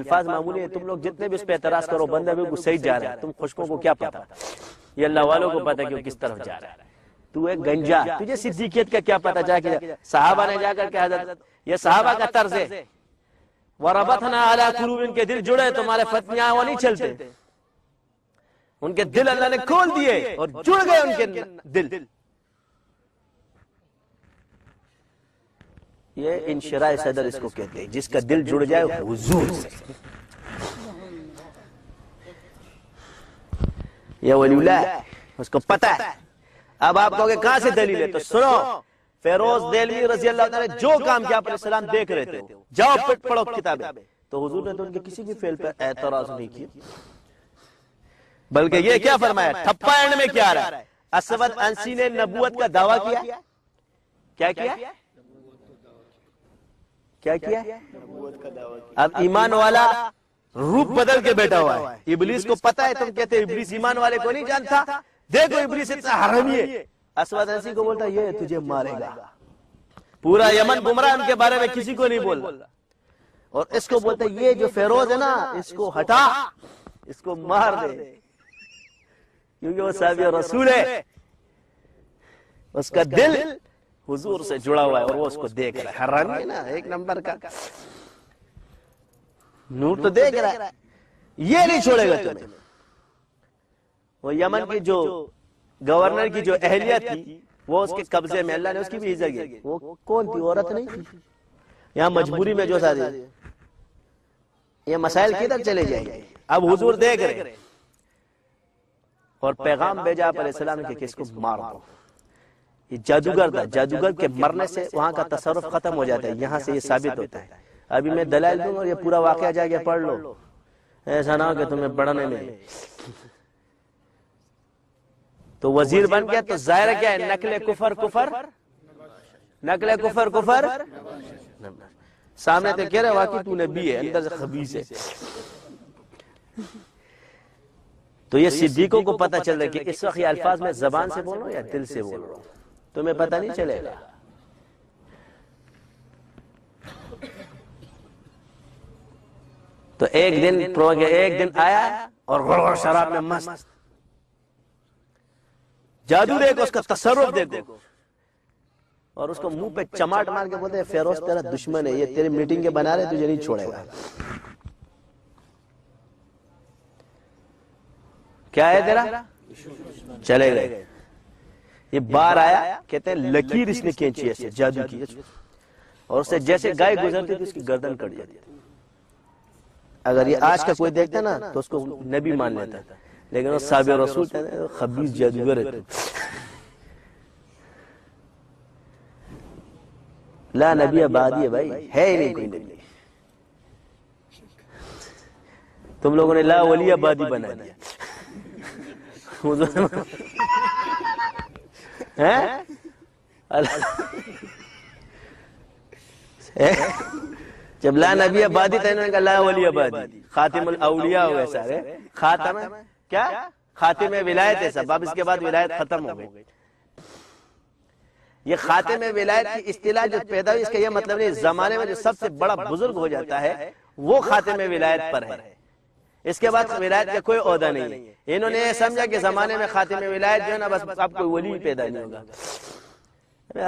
الفاظ معمولی ہے، تم لوگ جتنے بھی اس پہ اعتراض کرو بندہ بالکل صحیح جا رہا ہے، تم خشکوں کو کیا پتا، یہ اللہ والوں کو پتا کہ وہ کس طرف جا رہا ہے، تو ایک گنجا، تجھے صدیقیت کا کیا پتا جا کے صحابہ نے جا کر کے حضرت، یہ صحابہ کا طرز ہے، وَرَبَطْنَا عَلَىٰ قُلُوبٍ، ان کے دل جڑے، تمہارے فتنیاں وہ نہیں چلتے، ان کے دل اللہ نے کھول دیے اور جڑ گئے ان کے دل. یہ انشراح صدر اس کو کہتے ہیں، جس کا دل جڑ جائے حضور سے. یہ ولی اللہ ہے، اس کو پتہ ہے. اب آپ کہو گے کہاں سے دلیل ہے، تو سنو، فیروز دہلوی رضی اللہ تعالیٰ نے جو کام کیا آپ علیہ السلام دیکھ رہے تھے، جاؤ پڑھو کتابیں، تو حضور نے تو ان کے کسی بھی فعل پر اعتراض نہیں کیا، بلکہ یہ کیا فرمایا، ٹھپا اینڈ میں کیا رہا ہے، اسود انسی نے نبوت کا دعویٰ کیا، کیا کیا، کیا کیا، اب ایمان والا روپ بدل کے بیٹھا ہوا ہے. ابلیس کو پتا ہے، تم کہتے ابلیس ایمان والے کو نہیں جانتا، دیکھو ابلیس اتنا حرامی ہے. اسود انسی کو بولتا یہ تجھے مارے گا، پورا یمن گمراہ ان کے بارے میں کسی کو نہیں بول رہا، اور اس کو بولتا یہ جو فیروز ہے نا اس کو ہٹا، اس کو مار دے، کیونکہ وہ صحابی رسول ہے، اس کا دل حضور سے جڑا ہوا ہے اور وہ اس کو دیکھ رہا ہے. حرامی ہے نا ایک نمبر کا، نور تو دیکھ رہا ہے، یہ نہیں چھوڑے گا تمہیں. وہ یمن کی جو گورنر کی جو اہلیہ تھی وہ اس کے قبضے میں، اللہ نے اس کی بھی عزت کی. وہ کون تھی؟ عورت نہیں تھی. یہاں مجبوری میں جو ساتھ یہ مسائل کدھر چلے جائیں گے. اب حضور دیکھ رہے اور پیغام بھیجا آپ علیہ السلام نے کہ اس کو مار دو. یہ جادوگر تھا، جادوگر کے مرنے سے وہاں کا تصرف ختم ہو جاتا ہے، یہاں سے یہ ثابت ہوتا ہے. ابھی میں دلائل دوں اور یہ پورا واقعہ جا کے پڑھ لو، ایسا نہ ہو کہ تمہیں پڑھنے میں. تو وزیر بن گیا تو ظاہر کیا ہے، نقل کفر کفر، نقل کفر کفر. سامنے تو کہہ رہے واقعی تو نبی ہے، اندر سے خبیث ہے. تو یہ صدیقوں کو پتہ چل رہا ہے کہ اس وقت یہ الفاظ میں زبان سے بول رہا ہوں یا دل سے بول رہا ہوں، تمہیں پتہ نہیں چلے گا. تو ایک دن آیا اور غرور شراب میں مست، جادو دیکھو، اس کا تصرف دیکھو، اور اس کو منہ پہ چماٹ مار کے بولتے ہیں فیروز تیرا دشمن ہے، یہ تیری میٹنگ کے بنا رہے تجھے نہیں چھوڑے گا. کیا ہے تیرا؟ چلے گئے. یہ بار آیا، کہتے ہیں لکیر اس نے کھینچی ایسے جادو کی، اور اسے جیسے گائے گزرتی تھی اس کی گردن کٹ جاتی تھی. اگر یہ آج کا کوئی دیکھتا نا تو اس کو نبی مان لیتا، لیکن وہ صحابی رسول خبیث جادوگر ہے. لا نبی آبادی ہے بھائی، ہے ہی نہیں کوئی نبی. تم لوگوں نے لا ولی آبادی بنا دیا. جب لا نبی آبادی تھا انہوں نے کہا لا ولی آبادی، خاتم الاولیاء ہوئے سارے. خاتم کیا؟ خاتم ولایت ہے سب، اب اس کے بعد ولایت ختم ہو گئی. یہ خاتم ولایت کی اصطلاح جو پیدا ہوئی، اس کا یہ مطلب نہیں زمانے میں جو سب سے بڑا بزرگ ہو جاتا ہے وہ خاتم ولایت پر ہے، اس کے بعد ولایت کا کوئی عہدہ نہیں ہے. انہوں نے یہ سمجھا کہ زمانے میں خاتم ولایت جو ہے نا بس اب کوئی ولی پیدا نہیں ہوگا.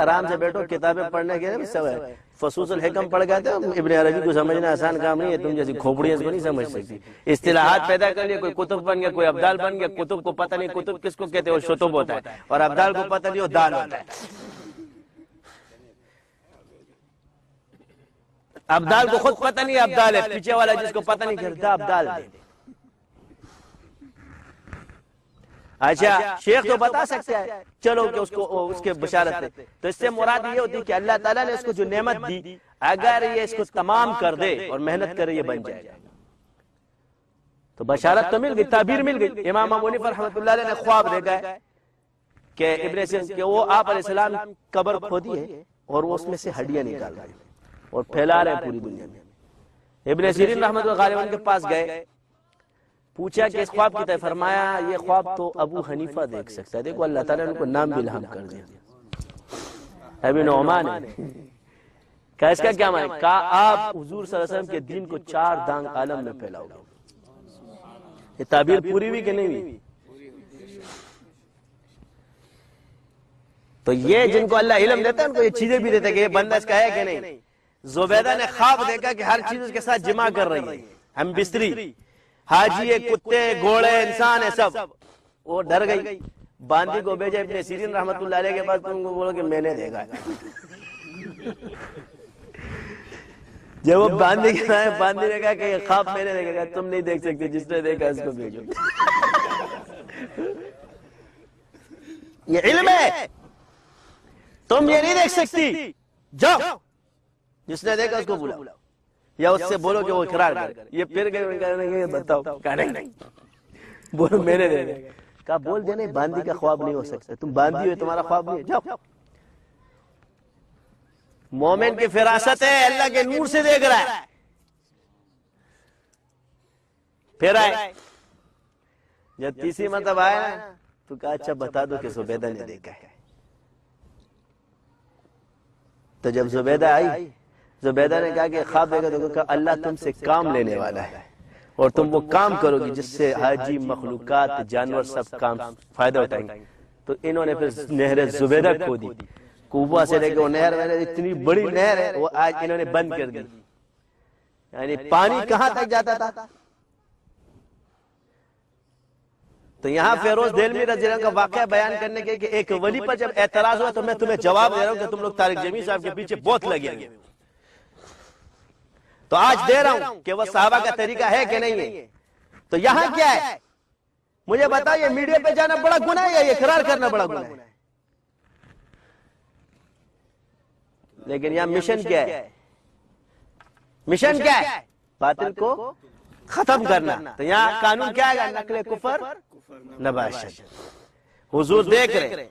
آرام سے بیٹھو، کتابیں پڑھنے کے سب ہے. فصوص الحکم پڑھ گئے تھے، ابن عربی کو سمجھنا آسان کام نہیں ہے، تم جیسی کھوپڑیاں اس کو نہیں سمجھ سکتی. اصطلاحات پیدا کر لیے، کوئی کتب بن گیا، کوئی ابدال بن گیا. کتب کو پتہ نہیں کتب کس کو کہتے ہیں، وہ شتب ہوتا ہے، اور ابدال کو پتہ نہیں وہ دال ہوتا ہے. ابدال کو خود پتہ نہیں ابدال ہے، پیچھے والا جس کو پتہ نہیں کرتا ابدال ہے. اچھا شیخ تو بتا سکتے ہیں، چلو کہ اس کے بشارت ہے. تو اس سے مراد یہ ہوتی ہے کہ اللہ تعالیٰ نے اس کو جو نعمت دی، اگر یہ اس کو تمام کر دے اور محنت کرے یہ بن جائے گا. تو بشارت تو مل گئی، تعبیر مل گئی. امام ابو حنیفہ رحمۃ اللہ علیہ نے خواب دیکھا ہے کہ ابن سیرین کہ وہ آپ علیہ السلام قبر کھودی ہے اور وہ اس میں سے ہڈیاں نکال رہے ہیں اور پھیلا رہے ہیں پوری دنیا میں. ابن سیرین رحمۃ اللہ غالباً کے پاس گئے، پوچھا کہ اس خواب کی طرح، فرمایا یہ خواب تو ابو حنیفہ دیکھ سکتا ہے. دیکھو اللہ تعالیٰ نے ان کو نام بھی الہام کر دیا، ابن نعمان ہے. کہا اس کا کیا معنی؟ کہا آپ حضور صلی اللہ علیہ وسلم کے دین کو 4 دانگ عالم میں پھیلاؤ گے. یہ تعبیر پوری ہوئی کہ نہیں ہوئی؟ تو یہ جن کو اللہ علم دیتا ہے ان کو یہ چیزیں بھی دیتا ہے کہ یہ بندہ اس کا ہے کہ نہیں. زبیدہ نے خواب دیکھا کہ ہر چیز اس کے ساتھ جمع کر رہی ہے، ہم بستری، حاجی ہے، کتے، گھوڑے، انسان ہے، سب. وہ ڈر گئی، باندی کو بھیجا ابن سیرین رحمت اللہ علیہ کے پاس، تم کو بولو کہ میں نے دیکھا ہے. جب وہ باندی کے آئے، باندی نے کہا کہ یہ خواب میں نے دیکھا. تم نہیں دیکھ سکتے، جس نے دیکھا اس کو بھیجو. یہ علم ہے، تم یہ نہیں دیکھ سکتی، جاؤ جس نے دیکھا اس کو بلاؤ، یا اس سے بولو کہ وہ اقرار کرے. یہ پھر گئے، بتاؤ. کہا نہیں، بولو میں نے دیکھا. کہا بول دے نہیں، باندی کا خواب نہیں ہو سکتا، تم باندی ہو، تمہارا خواب نہیں ہے، جاؤ. مومن کی فراست ہے، اللہ کے نور سے دیکھ رہا ہے. پھر آئے، جب تیسری مرتبہ آیا تو کہا اچھا بتا دو کہ زبیدہ نے دیکھا ہے. تو جب زبیدہ آئی، زبیدہ نے کہا کہ خواب دیکھا، تو کہا اللہ تم سے کام لینے والا ہے اور تم وہ کام کرو گی جس سے حاجی، مخلوقات، جانور سب کام فائدہ اٹھائیں گے. تو انہوں نے پھر نہر زبیدہ کھودی، کوبا سے لے کے وہ نہر، اتنی بڑی نہر ہے، وہ آج انہوں نے بند کر دی. یعنی پانی کہاں تک جاتا تھا. تو یہاں فیروز دہلوی رضی اللہ عنہ کا واقعہ بیان کرنے کے کہ ایک ولی پر جب اعتراض ہوا تو میں تمہیں جواب دے رہا ہوں کہ تم لوگ طارق جمیل صاحب کے پیچھے بہت لگے ہوئے. تو آج دے رہا ہوں کہ وہ صحابہ کا طریقہ ہے کہ نہیں ہے. تو یہاں کیا ہے مجھے بتا، یہ میڈیا پہ جانا بڑا گناہ ہے یا یہ اقرار کرنا بڑا گناہ ہے؟ لیکن یہاں مشن کیا ہے؟ مشن کیا ہے؟ باطل کو ختم کرنا. تو یہاں قانون کیا ہے؟ نقل کفر نباشت. حضور دیکھ رہے،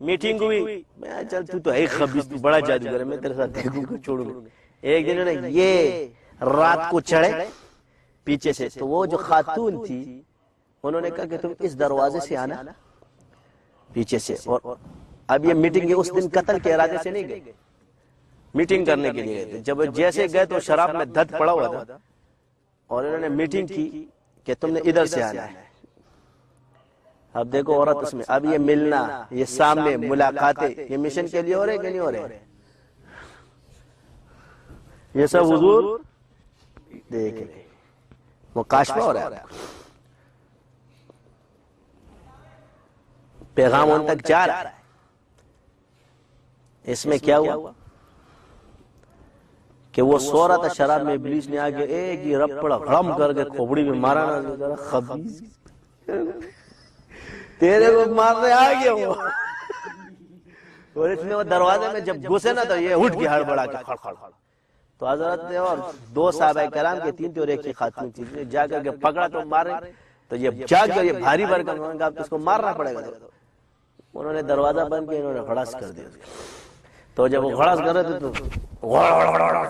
میٹنگ ہوئی، میں چل تو ہے خبیث، تو بڑا جادوگر ہے، میں تیرے ساتھ دیکھوں گا، چھوڑوں گا. ایک دن انہوں نے یہ رات کو چڑھے پیچھے سے، تو وہ جو خاتون تھی انہوں نے کہا کہ تم اس دروازے سے آنا پیچھے سے. اور اب یہ میٹنگ اس دن قتل کے ارادے سے نہیں گئے، میٹنگ کرنے کے لیے گئے تھے. جب جیسے گئے تو شراب میں دھت پڑا ہوا تھا اور انہوں نے میٹنگ کی کہ تم نے ادھر سے آنا ہے. اب دیکھو عورت اس میں، اب یہ ملنا، یہ سامنے ملاقاتیں، یہ مشن کے لیے ہو رہے کہ نہیں ہو رہے؟ یہ سب حضور دیکھ رہے، مکاشفہ ہو رہا ہے، پیغام ان تک جا رہا ہے. اس میں کیا ہوا کہ وہ سو رہا تھا شراب میں، ابلیس نے آگے ایک ہی رپڑا غڑم کر کے کھوپڑی میں مارا. نا خبیث، تیرے کو مارنے آ گیا وہ. اور اس میں وہ دروازے میں جب گھسے نا تو یہ اٹھ گیا ہڑبڑا کے کھڑ کھڑ. تو حضرت نے اور 2 صحابہ کرام کے 3 تھے اور ایک کی خاتون تھی، جا کر کے پکڑا تو مارے. تو یہ جاگ گیا، یہ بھاری برکت، انہوں نے کہا تو اس کو مارنا پڑے گا. انہوں نے دروازہ بند کیا، انہوں نے غڑس کر دیا. تو جب وہ غڑس کر رہے تھے تو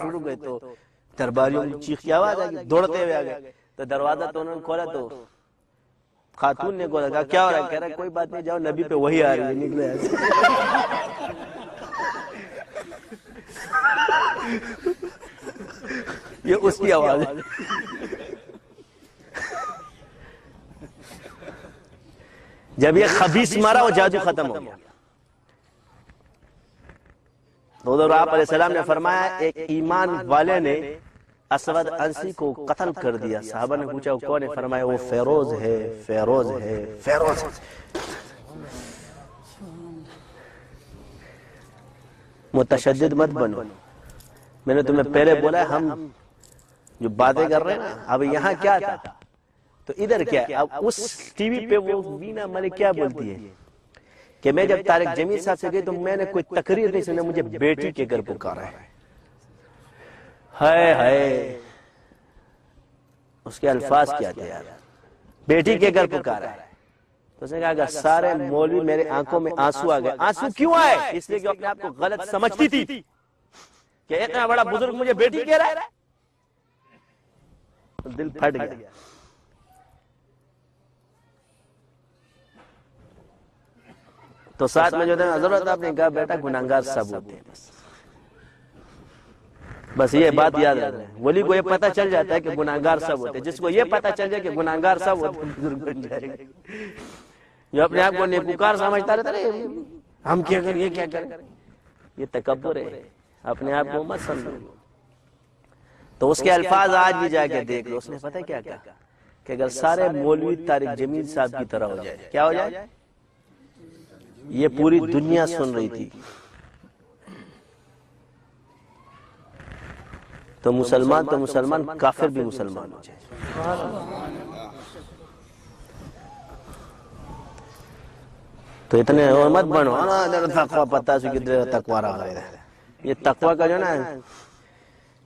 شروع گئے، تو درباریوں کی چیخ کی آواز آئی، دوڑتے ہوئے آ گئے. تو دروازہ تو انہوں نے کھولا تو خاتون نے کھولا. کہا کیا ہو رہا ہے؟ کہہ رہا ہے کوئی بات نہیں، جاؤ نبی پہ وہی آ رہی ہے. نکلے یہ اس کی آواز ہے. جب یہ خبیث مارا وہ جادو ختم ہو گیا. تو ادھر آپ علیہ السلام نے فرمایا ایک ایمان والے نے اسود انسی کو قتل کر دیا. صحابہ نے پوچھا وہ کون ہے؟ فرمایا وہ فیروز ہے، فیروز ہے، فیروز. متشدد مت بنو. میں نے تمہیں پہلے بولا ہم جو باتیں کر رہے ہیں نا، اب یہاں کیا تھا تو ادھر کیا. اب اس ٹی وی پہ وہ وینا ملک کیا بولتی ہے کہ میں جب طارق جمیل صاحب سے گئی تو میں نے کوئی تقریر نہیں سنی، مجھے بیٹی کے گھر پکارا ہے. ہائے ہائے، اس کے الفاظ کیا تھے یار، بیٹی کے گھر پکارا ہے. تو اس نے کہا کہ سارے مولوی میرے آنکھوں میں آنسو آ گئے. آنسو کیوں آئے؟ اس لیے کہ اپنے آپ کو غلط سمجھتی تھی کہ اتنا بڑا بزرگ مجھے بیٹی کہہ رہا ہے. دل پھٹ گیا. تو ساتھ میں جو تھا حضرت آپ نے کہا بیٹا گناہگار سب ہوتے ہیں، بس بس یہ بات یاد رکھنا ہے، ولی کو یہ پتہ چل جاتا ہے کہ گناہگار سب ہوتے ہیں، جس کو یہ پتہ چل جائے کہ گناہگار سب ہوتے ہیں بزرگ بن جائے گا۔ جو اپنے آپ کو نیکوکار سمجھتا رہتا ہے ہم کیا کریں، یہ کیا کریں، یہ تکبر ہے، اپنے آپ کو مت سمجھو۔ تو اس کے الفاظ آج بھی جا کے دیکھ لو، اس نے پتہ کیا کہا کہ اگر سارے مولوی طارق جمیل صاحب کی طرح ہو جائے، کیا ہو جائے؟ یہ پوری دنیا سن رہی تھی تو مسلمان کافر بھی مسلمان ہو جائے۔ تو اتنے اور مت بنو تقوی پتہ سے کدھر تقوی رہا ہے، یہ تقوی کا جو نا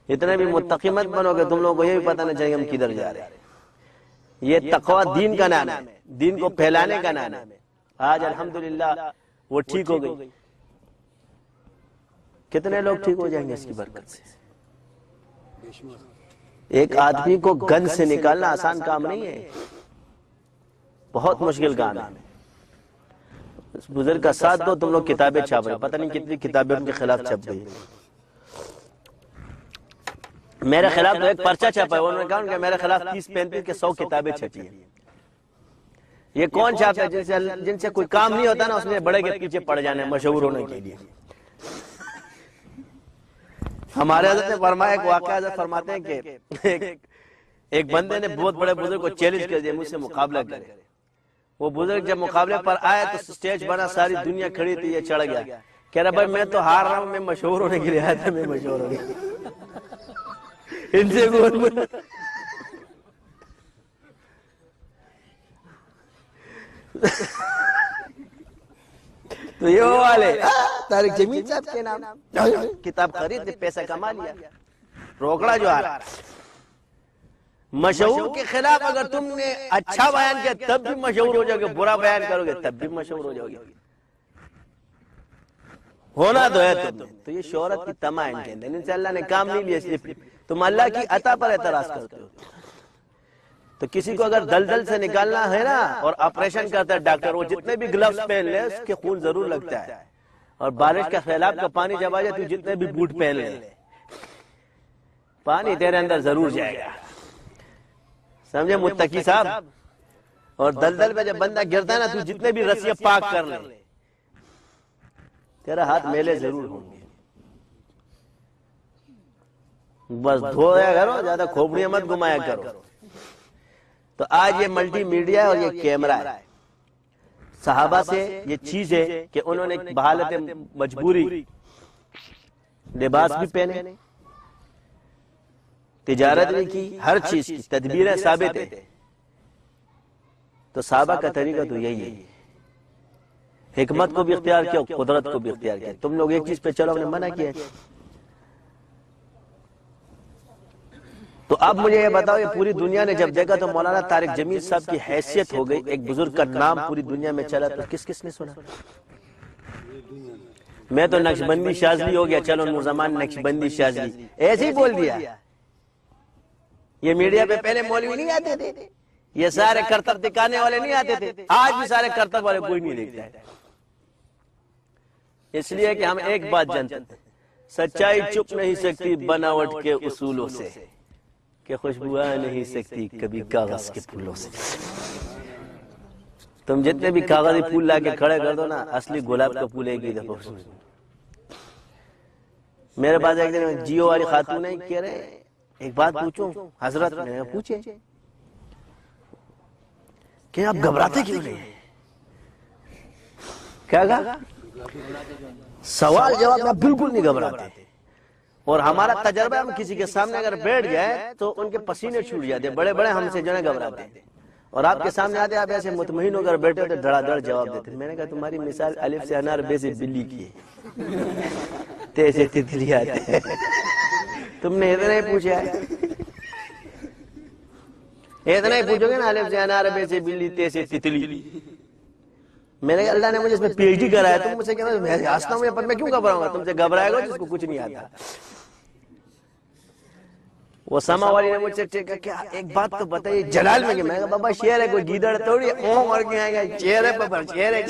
اتنے بھی متقی مت بنو کہ تم لوگوں کو یہ بھی پتہ نہ چاہیے ہم کدھر جا رہے ہیں۔ یہ تقوی دین کا نام ہے، دین کو پھیلانے کا نام ہے۔ آج الحمدللہ وہ ٹھیک ہو گئی، کتنے لوگ ٹھیک ہو جائیں گے اس کی برکت سے۔ ایک آدمی کو گند سے نکالنا آسان کام نہیں ہے، بہت مشکل کام ہے۔ اس بزرگ کا ساتھ دو، تم لوگ کتابیں چھاپ رہے، پتہ نہیں کتنی کتابیں ان کے خلاف چھپ گئی۔ میرے خلاف تو ایک پرچہ چھپا ہے، انہوں نے کہا کہ میرے خلاف 30-35 کے 100 کتابیں چھپی ہیں۔ یہ کون چھاپتا ہے؟ جن سے کوئی کام نہیں ہوتا نا، اس نے بڑے کے پیچھے پڑ جانے مشہور ہونے کے لیے۔ ہمارے حضرت نے فرمایا، ایک واقعہ حضرت فرماتے ہیں کہ ایک بندے نے بہت بڑے بزرگ کو چیلنج کر دیا مجھ سے مقابلہ کرے۔ وہ بزرگ جب مقابلے پر آئے تو سٹیج بنا، ساری دنیا کھڑی تھی، یہ چڑھ گیا، کہہ رہا بھائی میں تو ہار رہا ہوں، میں مشہور ہونے کے لیے آیا تھا، میں مشہور ہو گیا۔ ان سے تو یہ والے طارق جمیل صاحب کے نام کتاب خرید، پیسہ کما لیا، روکڑا جو آ رہا۔ مشہور کے خلاف اگر تم نے اچھا بیان کیا تب بھی مشہور ہو جاؤ گے، برا بیان کرو گے تب بھی مشہور ہو جاؤ گے۔ ہونا تو ہے تم نے، تو یہ شہرت کی تمام ان کے اندر، ان سے اللہ نے کام نہیں لیا، اس لیے تم اللہ کی عطا پر اعتراض کرتے ہو۔ تو کسی کو اگر دلدل سے نکالنا ہے نا، اور آپریشن کرتا ہے ڈاکٹر، وہ جتنے بھی گلوز پہن لے اس کے خون ضرور لگتا ہے، اور بارش کا سیلاب کا پانی جب آ جائے تو جتنے بھی بوٹ پہن لے پانی تیرے اندر ضرور جائے گا، سمجھے متقی صاحب۔ اور دلدل پہ جب بندہ گرتا ہے نا، تو جتنے بھی رسیاں پاک کر لے تیرا ہاتھ میلے ضرور ہوں گے۔ بس دھویا کرو، زیادہ کھوپڑیاں مت گھمایا کرو۔ تو آج یہ ملٹی میڈیا اور یہ کیمرہ ہے، صحابہ سے یہ چیز ہے کہ انہوں نے بحالت مجبوری لباس بھی پہنے، تجارت بھی کی، ہر چیز کی تدبیریں ثابت ہیں۔ تو صحابہ کا طریقہ تو یہی ہے، حکمت کو بھی اختیار کیا، قدرت کو بھی اختیار کیا۔ تم لوگ ایک چیز پہ چلو، ہم نے منع کیا ہے۔ تو اب مجھے یہ بتاؤ، یہ پوری دنیا نے جب دیکھا تو مولانا طارق جمیل صاحب کی حیثیت ہو گئی، ایک بزرگ کا نام پوری دنیا میں چلا، تو کس کس نے سنا؟ میں تو نقشبندی شاذلی ہو گیا، چلو نوزمان نقشبندی شاذلی ایسے ہی بول دیا۔ یہ میڈیا پہ پہلے مولوی نہیں آتے تھے، یہ سارے کرتب دکھانے والے نہیں آتے تھے، آج بھی سارے کرتب والے کوئی نہیں دیکھتا ہے۔ اس لیے کہ ہم ایک بات جانتے ہیں، سچائی چھپ نہیں سکتی بناوٹ کے اصولوں سے، کہ خوشبو آ نہیں سکتی کبھی کاغذ کے پھولوں سے۔ تم جتنے بھی کاغذی پھول لا کے کھڑے کر دو نا، اصلی گلاب کا پھول ایک ہی دفعہ۔ میرے پاس ایک دن جیو والی خاتون ہے، کہہ رہے ایک بات پوچھوں حضرت، نے پوچھے کہ آپ گھبراتے کیوں نہیں؟ کیا کہا؟ سوال جواب میں بالکل نہیں گھبراتے، اور ہمارا تجربہ ہم کسی کے سامنے اگر بیٹھ جائے تو ان کے پسینے چھوٹ جاتے، بڑے بڑے ہم سے جو ہے گھبراتے ہیں، اور آپ کے سامنے آتے آپ ایسے مطمئن ہو کر بیٹھے ہوتے، دھڑا دھڑ جواب دیتے۔ میں نے کہا تمہاری مثال الف سے انار، بے سے بلی کی ہے، تے سے تتلی آتے ہیں، تم نے اتنا ہی پوچھا ہے، اتنا ہی پوچھو گے نا، الف سے انار، بے سے بلی، تے سے تتلی۔ میں نے کہا اللہ نے مجھے اس میں پی ایچ ڈی کرایا، تم مجھ سے کہنا میں ہنستا ہوں، پر میں کیوں گھبراؤں گا؟ تم سے گھبرائے گا جس کو کچھ نہیں آتا۔ وہ سما والی نے مجھ سے کہا کہ ایک بات تو بتائیے جلال میں، میں کہا بابا شیر ہے، کوئی گیدڑ تھوڑی ہے، اون مر کے آئے گا، شیر ہے بابا، شیر ہے۔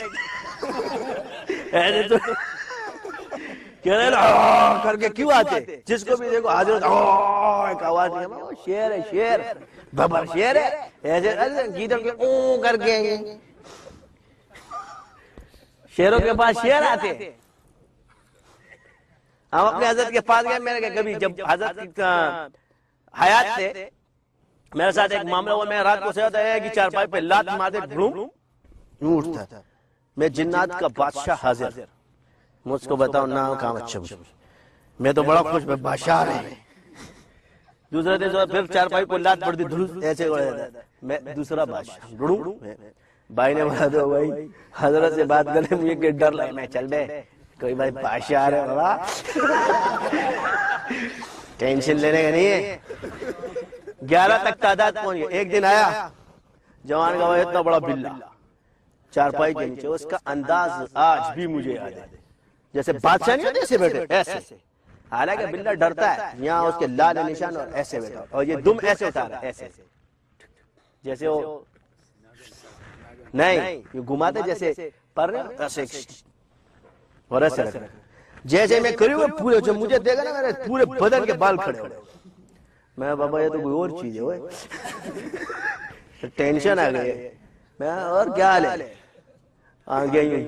کہہ رہے کر کے کیوں آتے؟ جس کو بھی دیکھو حضرت ایک آواز نہیں، وہ شیر ہے، شیر ببر شیر ہے، ایسے گیدڑ کے او کر کے شیروں کے پاس شیر آتے۔ ہم اپنے حضرت کے پاس گئے، میں نے کہا کبھی جب حضرت حیات تھے میرے ساتھ ایک معاملہ ہوا، میں رات کو سویا تھا کہ چارپائی پہ لات مارتے ڈھوم اٹھتا تھا، میں جنات کا بادشاہ حاضر، مجھ کو بتاؤ نام کام اچھا، میں تو بڑا خوش، میں بادشاہ رہے۔ دوسرے دن پھر چارپائی کو لات پڑتی دھڑ ایسے ہو جاتا، میں دوسرا بادشاہ ڈھڑوں۔ بھائی نے بولا تو بھائی حضرت سے بات کرنے مجھے کہ ڈر لگا، میں چل بے کوئی بھائی بادشاہ آ رہے بابا، ٹینشن لینے کا نہیں ہے۔ 11 تک تعداد پہنچ گئی۔ ایک دن آیا جوان کا وہ اتنا بڑا بلہ چارپائی کے نیچے، اس کا انداز آج بھی مجھے یاد ہے، جیسے بادشاہ نہیں ہوتے ایسے بیٹھے، ایسے، حالانکہ بلہ ڈرتا ہے، یہاں اس کے لال نشان اور ایسے بیٹھا، اور یہ دم ایسے اٹھا رہا ہے، ایسے جیسے وہ نہیں یہ گھماتے جیسے پر ایسے اور ایسے رکھ، جیسے میں کریوں پورے، جب مجھے دیکھا نا میرے پورے بدن کے بال کھڑے ہو گئے، میں بابا یہ تو کوئی اور چیز ہے وہ، ٹینشن آ گئی، میں اور کیا حال ہے، آگے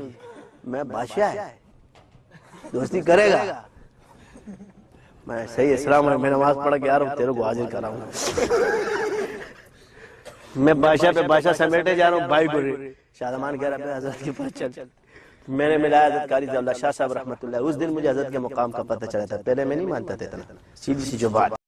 میں بادشاہ ہے، دوستی کرے گا، میں صحیح اسلام میں نماز پڑھ کے آ رہا ہوں، تیرے کو حاضر کر رہا ہوں، میں بادشاہ پہ بادشاہ سمیٹے جا رہا ہوں، بھائی کو شادمان کہہ رہا ہے حضرت کے پاس چل، میں نے ملایا حضرت قاری ضیاء اللہ شاہ صاحب رحمۃ اللہ، اس دن مجھے حضرت کے مقام کا پتہ چلا تھا، پہلے میں نہیں مانتا تھا اتنا، سیدھی سی جو بات